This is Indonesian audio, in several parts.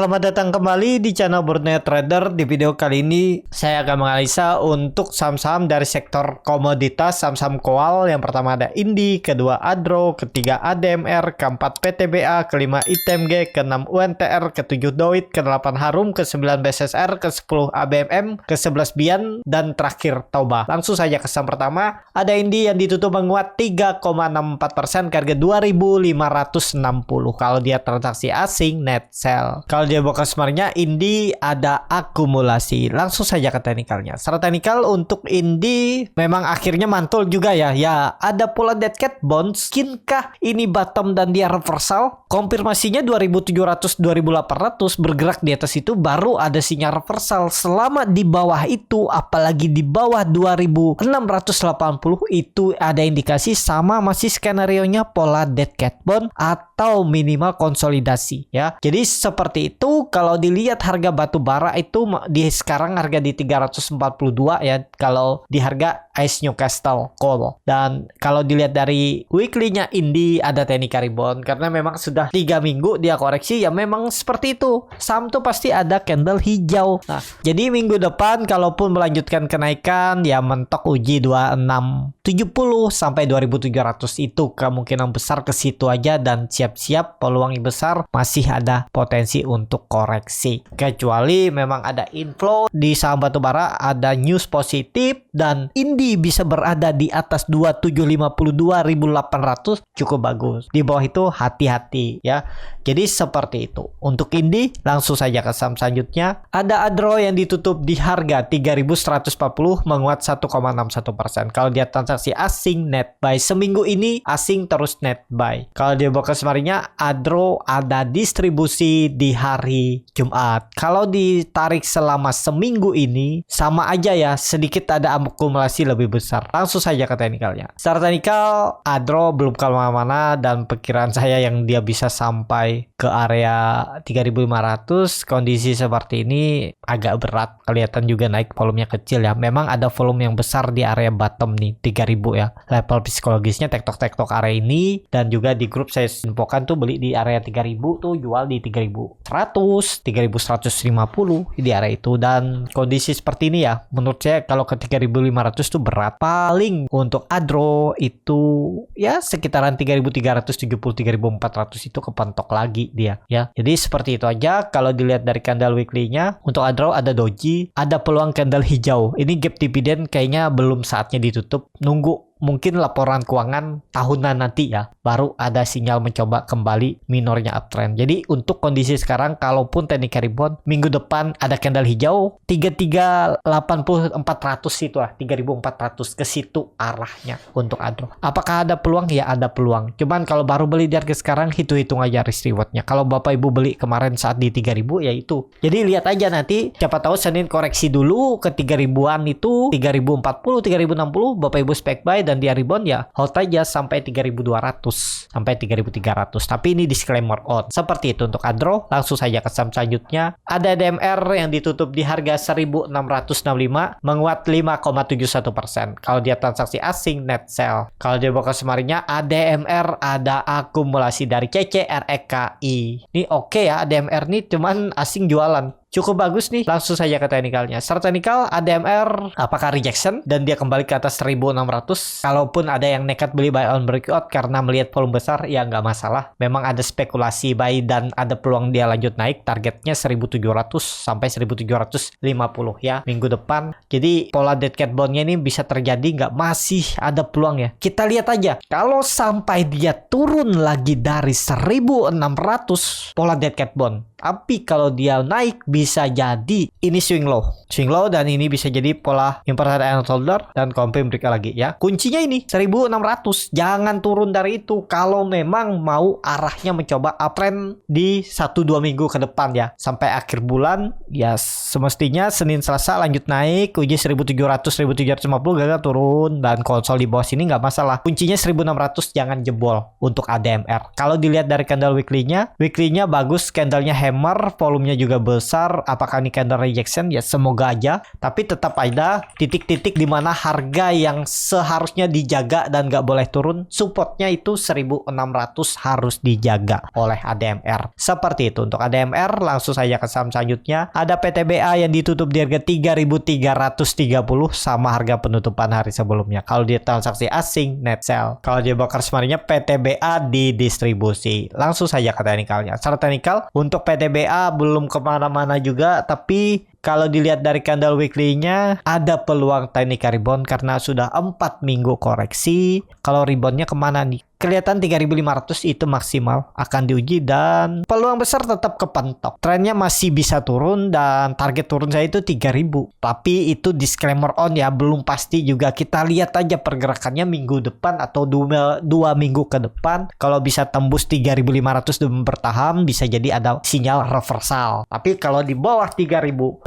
selamat datang kembali di channel Borneo Trader. Di video kali ini saya akan menganalisa untuk saham-saham dari sektor komoditas, saham-saham koal. Yang pertama ada Indi, kedua Adro, ketiga ADMR, keempat PTBA, kelima ITMG, keenam UNTR, ketujuh Doit, ke-8 Harum, ke-9 BSSR, ke-10 ABMM, ke-11 Bian, dan terakhir Tauba. Langsung saja ke saham pertama. Ada Indi yang ditutup menguat 3,64% ke harga 2.560. Kalau dia transaksi asing net sell. Kalau dia buka sebenarnya Indi ada akumulasi. Langsung saja ke teknikalnya. Secara teknikal untuk Indi memang akhirnya mantul juga ya. Ya, ada pola dead cat bounce. Mungkinkah ini bottom dan dia reversal? Konfirmasinya 2700 2800 bergerak di atas itu baru ada sinyal reversal. Selama di bawah itu, apalagi di bawah 2680 itu ada indikasi sama masih skenario-nya pola dead cat bounce atau minimal konsolidasi ya. Jadi seperti itu. Kalau dilihat harga batu bara itu di sekarang harga di 342 ya, kalau di harga Ice Newcastle Coal. Dan kalau dilihat dari weekly-nya Indi ada teknik rebound karena memang sudah 3 minggu dia koreksi ya, memang seperti itu. Saham tuh pasti ada candle hijau. Nah, jadi minggu depan kalaupun melanjutkan kenaikan ya mentok uji 2670 sampai 2700 itu kemungkinan besar ke situ aja, dan siap-siap peluang besar masih ada potensi untuk koreksi. Kecuali memang ada inflow di saham batubara, ada news positif dan Indi bisa berada di atas 2752.800 cukup bagus. Di bawah itu hati-hati ya. Jadi seperti itu. Untuk Indi langsung saja ke saham selanjutnya. Ada Adro yang ditutup di harga 3.140 menguat 1,61%. Kalau dia transaksi asing net buy seminggu ini, asing terus net buy. Kalau dia buka semarinya Adro ada distribusi di hari Jumat. Kalau ditarik selama seminggu ini sama aja ya, sedikit ada akumulasi lebih besar. Langsung saja ke teknikalnya. Secara teknikal Adro belum kemana-mana dan perkiraan saya yang dia bisa sampai ke area 3.500. Kondisi seperti ini agak berat. Kelihatan juga naik volumenya kecil ya. Memang ada volume yang besar di area bottom nih 3.000 ya. Level psikologisnya tektok-tektok area ini, dan juga di grup saya infokan tuh beli di area 3.000 tuh jual di 3.100, 3.150 di area itu. Dan kondisi seperti ini ya, menurut saya kalau ke 3.500 tuh berat. Paling untuk Adro itu ya sekitaran 3.370, 3.400 itu kepentok lagi dia ya. Jadi seperti itu aja. Kalau dilihat dari candle weekly-nya untuk Adro ada doji, ada peluang candle hijau. Ini gap dividen kayaknya belum saatnya ditutup. Nunggu mungkin laporan keuangan tahunan nanti ya, baru ada sinyal mencoba kembali minornya uptrend. Jadi untuk kondisi sekarang kalaupun teknik rebound minggu depan ada candle hijau 3380 400 itu lah, 3400 ke situ arahnya untuk Adro. Apakah ada peluang? Ya ada peluang. Cuman kalau baru beli di harga sekarang hitung-hitung aja risk rewardnya. Kalau Bapak Ibu beli kemarin saat di 3000 ya itu. Jadi lihat aja nanti, siapa tahu Senin koreksi dulu ke 3000-an itu 3040, 3060 Bapak Ibu spek buy, dan dia rebound ya hold aja sampai 3.200 sampai 3.300. Tapi ini disclaimer on. Seperti itu untuk Adro. Langsung saja ke saham selanjutnya. Ada DMR yang ditutup di harga 1.665 menguat 5,71%. Kalau dia transaksi asing net sell. Kalau dia buka semarinya ADMR ada akumulasi dari CCREKI. Ini oke ya, ADMR nih cuman asing jualan. Cukup bagus nih. Langsung saja ke teknikalnya. Secara teknikal ADMR apakah rejection dan dia kembali ke atas 1600. Kalaupun ada yang nekat beli buy on breakout karena melihat volume besar ya nggak masalah. Memang ada spekulasi buy dan ada peluang dia lanjut naik. Targetnya 1700 sampai 1750 ya minggu depan. Jadi pola dead cat bond-nya ini bisa terjadi nggak? Masih ada peluang ya. Kita lihat aja. Kalau sampai dia turun lagi dari 1600 pola dead cat bond. Tapi kalau dia naik bisa jadi ini swing low. Swing low dan ini bisa jadi pola important and holder dan confirm break lagi ya. Kuncinya ini 1600. Jangan turun dari itu kalau memang mau arahnya mencoba uptrend di 1-2 minggu ke depan ya. Sampai akhir bulan ya semestinya Senin Selasa lanjut naik, uji 1700 1750 gagal turun dan konsol di bawah sini nggak masalah. Kuncinya 1600, jangan jebol untuk ADMR. Kalau dilihat dari candle weekly-nya bagus, candlenya hammer, volumenya juga besar. Apakah ini candle rejection? Ya semoga aja. Tapi tetap ada titik-titik di mana harga yang seharusnya dijaga dan nggak boleh turun, supportnya itu 1600 harus dijaga oleh ADMR. Seperti itu untuk ADMR. Langsung saja ke saham selanjutnya. Ada PTBA yang ditutup di harga 3330 sama harga penutupan hari sebelumnya. Kalau dia transaksi asing, net sell. Kalau dia bakar semarinya, PTBA di distribusi. Langsung saja ke teknikalnya. Secara teknikal untuk PTBA belum kemana-mana juga, tapi kalau dilihat dari candle weekly-nya ada peluang technical rebound karena sudah 4 minggu koreksi. Kalau reboundnya kemana nih? Kelihatan 3500 itu maksimal akan diuji dan peluang besar tetap kepentok. Trennya masih bisa turun dan target turun saya itu 3000. Tapi itu disclaimer on ya, belum pasti juga. Kita lihat aja pergerakannya minggu depan atau 2 minggu ke depan. Kalau bisa tembus 3500 dan bertahan, bisa jadi ada sinyal reversal. Tapi kalau di bawah 3500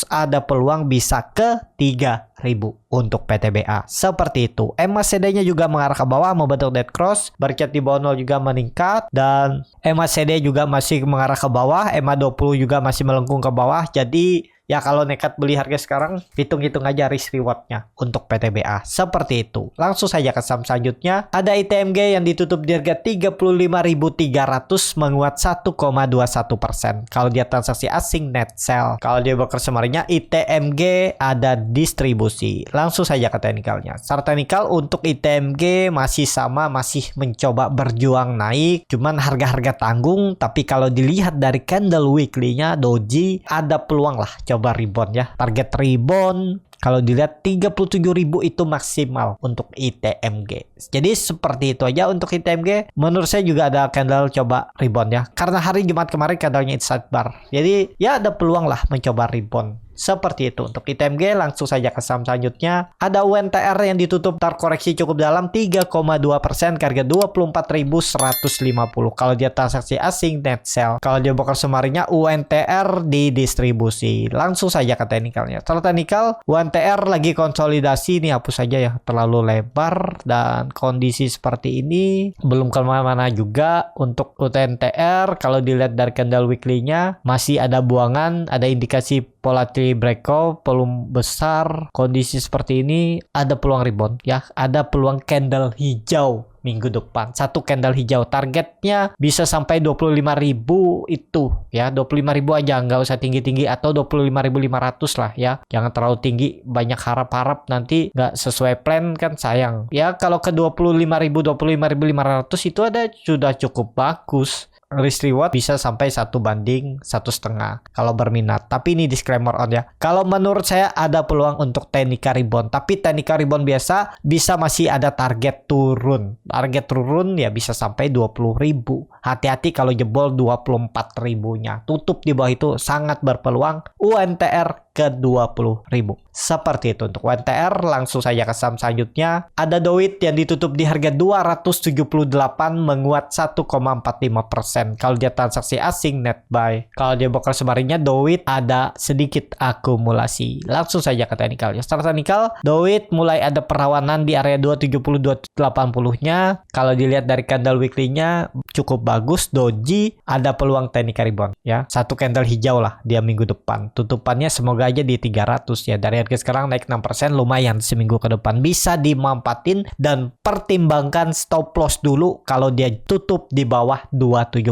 ada peluang bisa ke 3000 untuk PTBA. Seperti itu. MACD-nya juga mengarah ke bawah membentuk dead cross. Bercat di bawah 0 juga meningkat dan MACD juga masih mengarah ke bawah. MA20 juga masih melengkung ke bawah. Jadi ya kalau nekat beli harga sekarang, hitung-hitung aja risk rewardnya untuk PTBA. Seperti itu. Langsung saja ke saham selanjutnya. Ada ITMG yang ditutup di harga 35.300 menguat 1,21%. Kalau dia transaksi asing, net sell. Kalau dia broker semarinya, ITMG ada distribusi. Langsung saja ke teknikalnya. Secara teknikal untuk ITMG masih sama, masih mencoba berjuang naik. Cuman harga-harga tanggung. Tapi kalau dilihat dari candle weekly-nya, doji ada peluang lah coba rebound ya. Target rebound kalau dilihat 37.000 itu maksimal untuk ITMG. Jadi seperti itu aja untuk ITMG. Menurut saya juga ada candle coba rebound ya. Karena hari Jumat kemarin candlenya inside bar. Jadi ya ada peluang lah mencoba rebound. Seperti itu untuk ITMG. Langsung saja ke saham selanjutnya. Ada UNTR yang ditutup terkoreksi cukup dalam 3,2% ke harga 24.150. Kalau dia transaksi asing, net sell. Kalau dia broker semarinya, UNTR di distribusi. Langsung saja ke teknikalnya. Setelah teknikal, UNTR lagi konsolidasi. Ini hapus saja ya, terlalu lebar dan kondisi seperti ini belum kemana-mana juga untuk UNTR. Kalau dilihat dari candle weekly-nya masih ada buangan, ada indikasi volatility breakout, peluang besar. Kondisi seperti ini ada peluang rebound ya, ada peluang candle hijau minggu depan. Satu candle hijau targetnya bisa sampai 25.000 itu ya, 25.000 aja, nggak usah tinggi-tinggi, atau 25.500 lah ya. Jangan terlalu tinggi, banyak harap-harap nanti nggak sesuai plan kan sayang. Ya kalau ke 25.000, 25.500 itu ada sudah cukup bagus. Risk reward bisa sampai 1:1,5 kalau berminat. Tapi ini disclaimer on ya. Kalau menurut saya ada peluang untuk technical rebound. Tapi technical rebound biasa bisa masih ada target turun. Target turun ya bisa sampai 20.000. Hati-hati kalau jebol 24.000-nya. Tutup di bawah itu sangat berpeluang UNTR ke 20.000. Seperti itu untuk UNTR. Langsung saja ke saham selanjutnya. Ada DOIT yang ditutup di harga 278 menguat 1,45%. Kalau dia transaksi asing, net buy. Kalau dia broker semarinya, DOIT ada sedikit akumulasi. Langsung saja ke teknikalnya. Secara teknikal, DOIT mulai ada perawanan di area 270-280-nya. Kalau dilihat dari candle weekly-nya cukup bagus. Doji ada peluang technical rebound ya. Satu candle hijau lah dia minggu depan. Tutupannya semoga aja di 300 ya. Dari harga sekarang naik 6%, lumayan seminggu ke depan. Bisa dimanfaatin dan pertimbangkan stop loss dulu kalau dia tutup di bawah 270.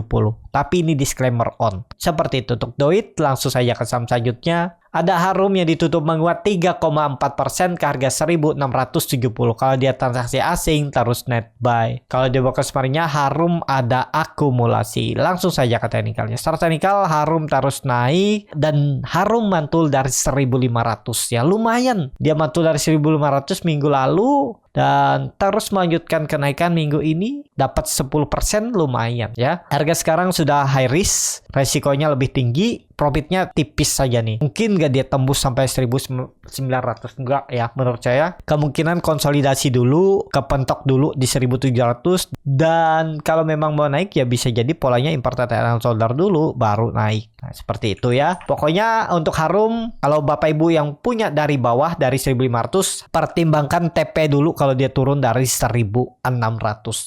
Tapi ini disclaimer on. Seperti itu untuk DOIT. Langsung saja ke saham selanjutnya. Ada Harum yang ditutup menguat 3,4% ke harga 1.670. Kalau dia transaksi asing, terus net buy. Kalau dia broker semarinya, Harum ada akumulasi. Langsung saja ke teknikalnya. Secara teknikal, Harum terus naik dan Harum mantul dari 1.500 ya. Lumayan. Dia mantul dari 1.500 minggu lalu dan terus melanjutkan kenaikan minggu ini, dapat 10%, lumayan ya. Harga sekarang sudah high risk, resikonya lebih tinggi, profitnya tipis saja nih. Mungkin nggak dia tembus sampai 1.900, enggak ya menurut saya. Kemungkinan konsolidasi dulu, kepentok dulu di 1.700, dan kalau memang mau naik ya bisa jadi polanya imported and solder dulu baru naik. Nah, seperti itu ya. Pokoknya untuk Harum, kalau Bapak Ibu yang punya dari bawah dari 1.500, pertimbangkan TP dulu kalau dia turun dari 1.600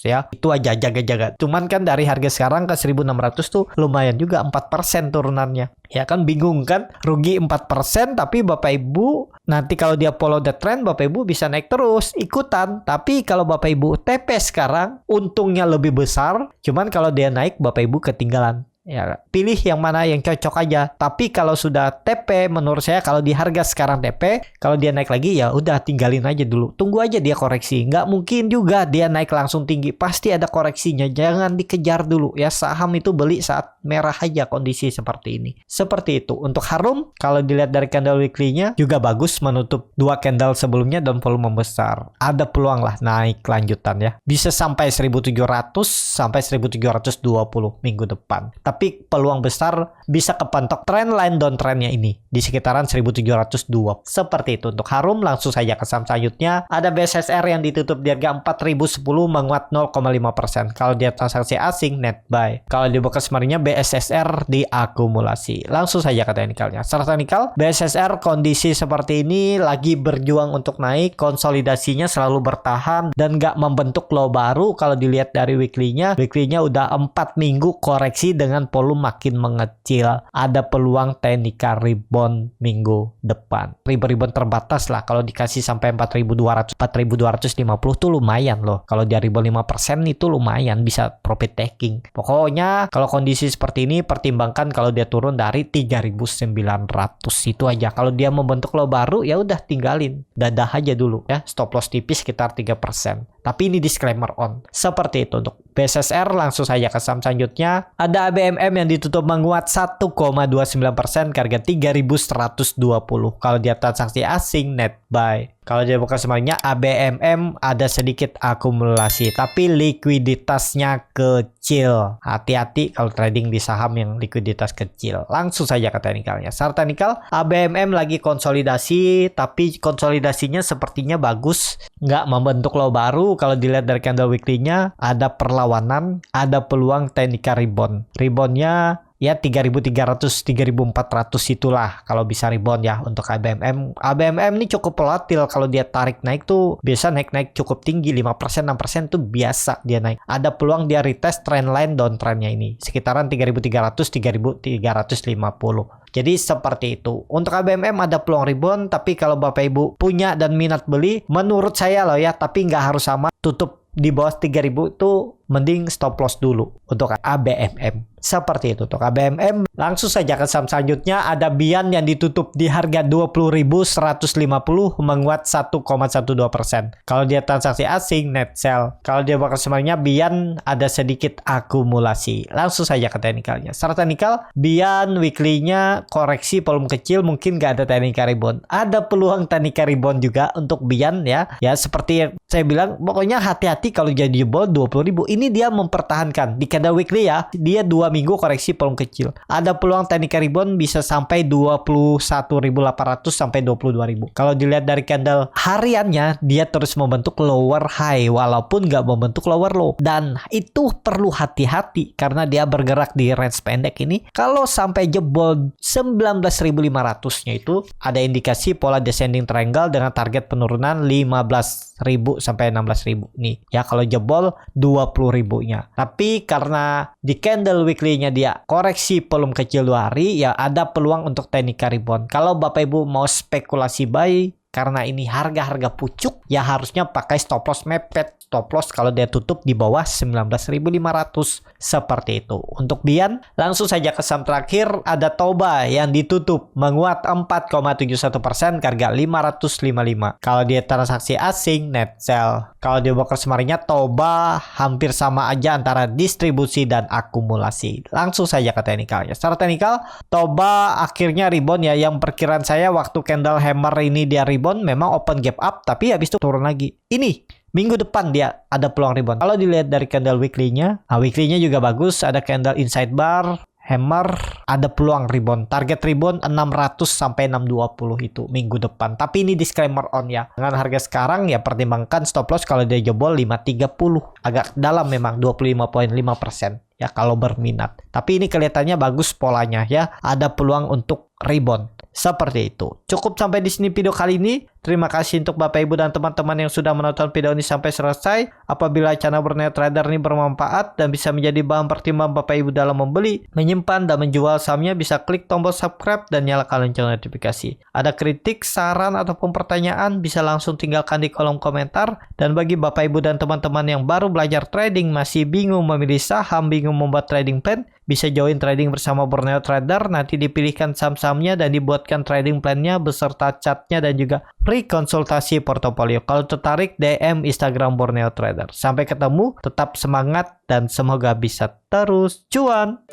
ya. Itu aja jaga-jaga. Cuman kan dari harga sekarang ke 1600 tuh lumayan juga 4% turunannya. Ya kan bingung kan? Rugi 4% tapi Bapak Ibu nanti kalau dia follow the trend Bapak Ibu bisa naik terus ikutan. Tapi kalau Bapak Ibu TP sekarang untungnya lebih besar. Cuman kalau dia naik Bapak Ibu ketinggalan. Ya, pilih yang mana yang cocok aja. Tapi kalau sudah TP, menurut saya kalau di harga sekarang TP, kalau dia naik lagi ya udah tinggalin aja dulu. Tunggu aja dia koreksi. Nggak mungkin juga dia naik langsung tinggi. Pasti ada koreksinya. Jangan dikejar dulu ya. Saham itu beli saat merah aja kondisi seperti ini. Seperti itu. Untuk Harum, kalau dilihat dari candle weekly-nya juga bagus menutup 2 candle sebelumnya dan volume membesar. Ada peluang lah naik lanjutan ya. Bisa sampai 1700 sampai 1720 minggu depan. Tapi peluang besar bisa kepentok trendline downtrendnya ini di sekitaran 1702. Seperti itu untuk Harum. Langsung saja ke saham selanjutnya. Ada BSSR yang ditutup di harga 4010 menguat 0,5%. Kalau dia transaksi asing net buy. Kalau dibuka kemarinnya BSSR diakumulasi. Langsung saja ke teknikalnya. Secara teknikal BSSR kondisi seperti ini lagi berjuang untuk naik. Konsolidasinya selalu bertahan dan nggak membentuk low baru. Kalau dilihat dari weekly-nya udah 4 minggu koreksi dengan volume makin mengecil. Ada peluang teknikal rebound minggu depan. Rebound terbatas lah. Kalau dikasih sampai 4200, 4250 tuh lumayan loh. Kalau dia rebound 5% itu lumayan bisa profit taking. Pokoknya kalau kondisi seperti ini pertimbangkan kalau dia turun dari 3900 itu aja. Kalau dia membentuk low baru ya udah tinggalin. Dadah aja dulu ya. Stop loss tipis sekitar 3%. Tapi ini disclaimer on. Seperti itu untuk BSSR. Langsung saja ke saham selanjutnya. Ada ABMM yang ditutup menguat 1,29% ke harga 3120. Kalau dia transaksi asing net buy. Kalau dia bukan semuanya ABMM ada sedikit akumulasi tapi likuiditasnya kecil. Hati-hati kalau trading di saham yang likuiditas kecil. Langsung saja ke teknikalnya. Secara teknikal ABMM lagi konsolidasi tapi konsolidasinya sepertinya bagus. Nggak membentuk low baru. Kalau dilihat dari candle weekly-nya ada perlawanan, ada peluang teknikal rebound. Reboundnya ya 3.300, 3.400 itulah kalau bisa rebound ya untuk ABMM. ABMM ini cukup volatil. Kalau dia tarik naik tuh biasa naik cukup tinggi 5%, 6% tuh biasa dia naik. Ada peluang dia retest trendline downtrendnya ini sekitaran 3.300, 3.350. Jadi seperti itu. Untuk ABMM ada peluang rebound tapi kalau Bapak Ibu punya dan minat beli menurut saya loh ya, tapi nggak harus sama tutup di bawah 3000 itu mending stop loss dulu untuk ABMM. Seperti itu untuk ABMM. Langsung saja ke saham selanjutnya. Ada Bian yang ditutup di harga 20.150 menguat 1,12%. Kalau dia transaksi asing net sell. Kalau dia bakal semuanya Bian ada sedikit akumulasi. Langsung saja ke teknikalnya. Secara teknikal Bian weekly-nya koreksi volume kecil, mungkin nggak ada teknikal rebound. Ada peluang teknikal rebound juga untuk Bian ya. Ya seperti yang saya bilang, pokoknya hati-hati kalau jadi jebol 20.000. Ini dia mempertahankan di candle weekly ya. Dia 2 minggu koreksi volume kecil. Ada peluang teknikal rebound bisa sampai 21.800 sampai 22.000. Kalau dilihat dari candle hariannya, dia terus membentuk lower high walaupun nggak membentuk lower low. Dan itu perlu hati-hati karena dia bergerak di range pendek ini. Kalau sampai jebol 19.500-nya itu ada indikasi pola descending triangle dengan target penurunan 15.000 sampai 16.000 nih. Ya kalau jebol 20.000-nya. Tapi karena di candle weekly-nya dia koreksi volume kecil 2 hari, ya ada peluang untuk technical rebound. Kalau Bapak Ibu mau spekulasi buy karena ini harga-harga pucuk, ya harusnya pakai stop loss mepet. Stop loss kalau dia tutup di bawah 19.500. Seperti itu. Untuk Bian, langsung saja ke saham terakhir. Ada Toba yang ditutup menguat 4,71% ke harga 555. Kalau dia transaksi asing net sell. Kalau dia broker semarinya Toba hampir sama aja antara distribusi dan akumulasi. Langsung saja ke teknikalnya. Secara teknikal Toba akhirnya rebound ya. Yang perkiraan saya waktu candle hammer ini dia rebound memang open gap up tapi habis itu turun lagi. Ini minggu depan dia ada peluang rebound. Kalau dilihat dari candle weekly-nya, weekly-nya juga bagus. Ada candle inside bar, hammer, ada peluang rebound. Target rebound 600 sampai 620 itu minggu depan. Tapi ini disclaimer on ya. Dengan harga sekarang ya pertimbangkan stop loss kalau dia jebol 530. Agak dalam memang 25,5%. ya kalau berminat. Tapi ini kelihatannya bagus polanya ya, ada peluang untuk rebound. Seperti itu. Cukup sampai di sini video kali ini. Terima kasih untuk Bapak Ibu dan teman-teman yang sudah menonton video ini sampai selesai. Apabila channel Borneo Trader ini bermanfaat dan bisa menjadi bahan pertimbangan Bapak Ibu dalam membeli, menyimpan, dan menjual sahamnya, bisa klik tombol subscribe dan nyalakan lonceng notifikasi. Ada kritik, saran, ataupun pertanyaan, bisa langsung tinggalkan di kolom komentar. Dan bagi Bapak Ibu dan teman-teman yang baru belajar trading, masih bingung memilih saham, bingung membuat trading plan, bisa join trading bersama Borneo Trader. Nanti dipilihkan saham-sahamnya dan dibuatkan trading plan-nya beserta chartnya dan juga free konsultasi portofolio. Kalau tertarik, DM Instagram Borneo Trader. Sampai ketemu, tetap semangat dan semoga bisa terus cuan.